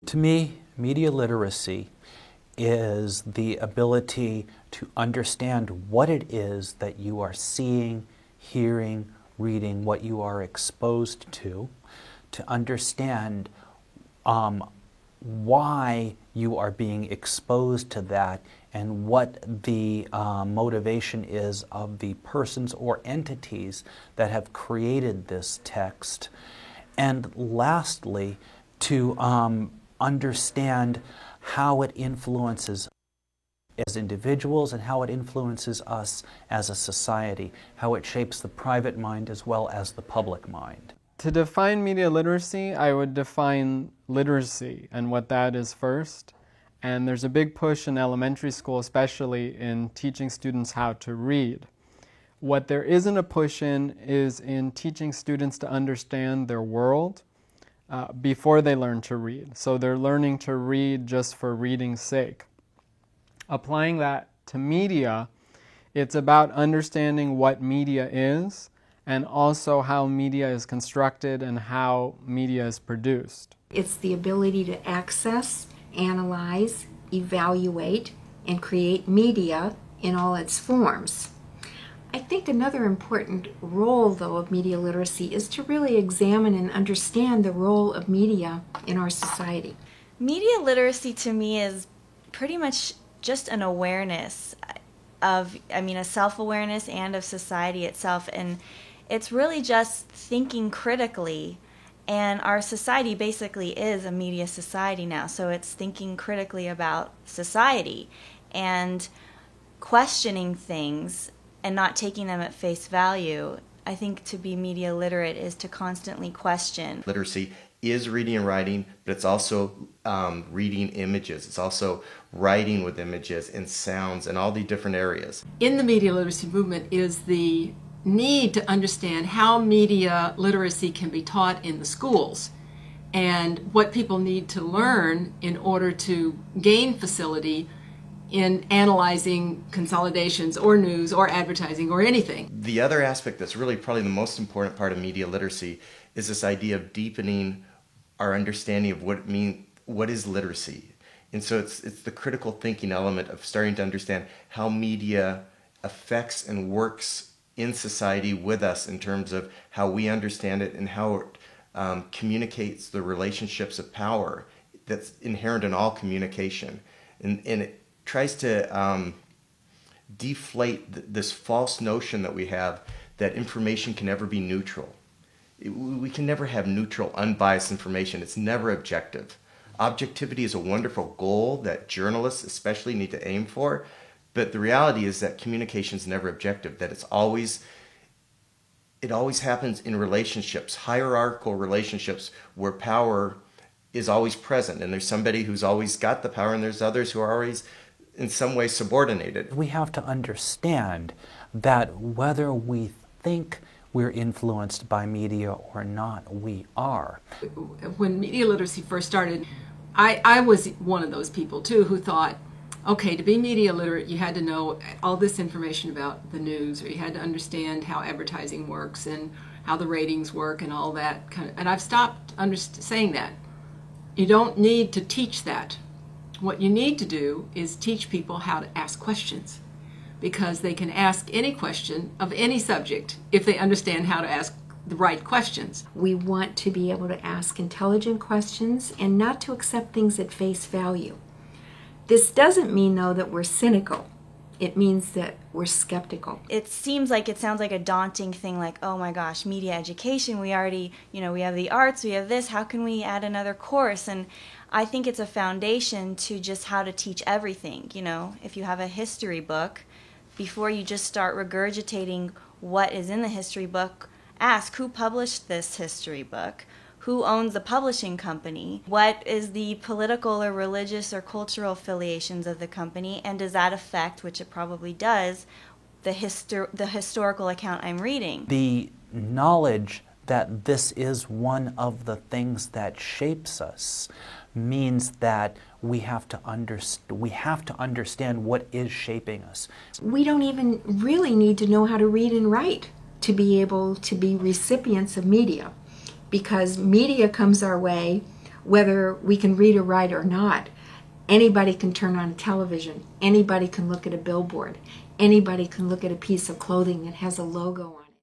To me, media literacy is the ability to understand what it is that you are seeing, hearing, reading, what you are exposed to understand why you are being exposed to that and what the motivation is of the persons or entities that have created this text. And lastly, to understand how it influences as individuals and how it influences us as a society, how it shapes the private mind as well as the public mind. To define media literacy, I would define literacy and what that is first. And there's a big push in elementary school, especially in teaching students how to read. What there isn't a push in is in teaching students to understand their world before they learn to read. So they're learning to read just for reading's sake. Applying that to media, it's about understanding what media is and also how media is constructed and how media is produced. It's the ability to access, analyze, evaluate, and create media in all its forms. I think another important role, though, of media literacy is to really examine and understand the role of media in our society. Media literacy to me is pretty much just an awareness of, a self-awareness and of society itself. And it's really just thinking critically. And our society basically is a media society now. So it's thinking critically about society and questioning things and not taking them at face value. I think to be media literate is to constantly question. Literacy is reading and writing, but it's also reading images. It's also writing with images and sounds and all the different areas. In the media literacy movement is the need to understand how media literacy can be taught in the schools and what people need to learn in order to gain facility in analyzing consolidations or news or advertising or anything. The other aspect that's really probably the most important part of media literacy is this idea of deepening our understanding of what is literacy. And so it's the critical thinking element of starting to understand how media affects and works in society with us in terms of how we understand it and how it communicates the relationships of power that's inherent in all communication. And it tries to deflate this false notion that we have that information can never be neutral. We can never have neutral, unbiased information. It's never objective. Objectivity is a wonderful goal that journalists especially need to aim for, but the reality is that communication is never objective, that it always happens in relationships, hierarchical relationships where power is always present, and there's somebody who's always got the power and there's others who are always in some way subordinated. We have to understand that whether we think we're influenced by media or not, we are. When media literacy first started, I was one of those people too who thought, okay, to be media literate, you had to know all this information about the news, or you had to understand how advertising works and how the ratings work and all that and I've stopped saying that. You don't need to teach that. What you need to do is teach people how to ask questions, because they can ask any question of any subject if they understand how to ask the right questions. We want to be able to ask intelligent questions and not to accept things at face value. This doesn't mean, though, that we're cynical. It means that we're skeptical. It sounds like a daunting thing, like, oh my gosh, media education, we already, we have the arts, we have this, how can we add another course? And I think it's a foundation to just how to teach everything. If you have a history book, before you just start regurgitating what is in the history book, ask who published this history book, who owns the publishing company, what is the political or religious or cultural affiliations of the company, and does that affect, which it probably does, the historical account I'm reading. The knowledge that this is one of the things that shapes us means that we have to understand what is shaping us. We don't even really need to know how to read and write to be able to be recipients of media, because media comes our way whether we can read or write or not, anybody can turn on television. Anybody can look at a billboard. Anybody can look at a piece of clothing that has a logo on it.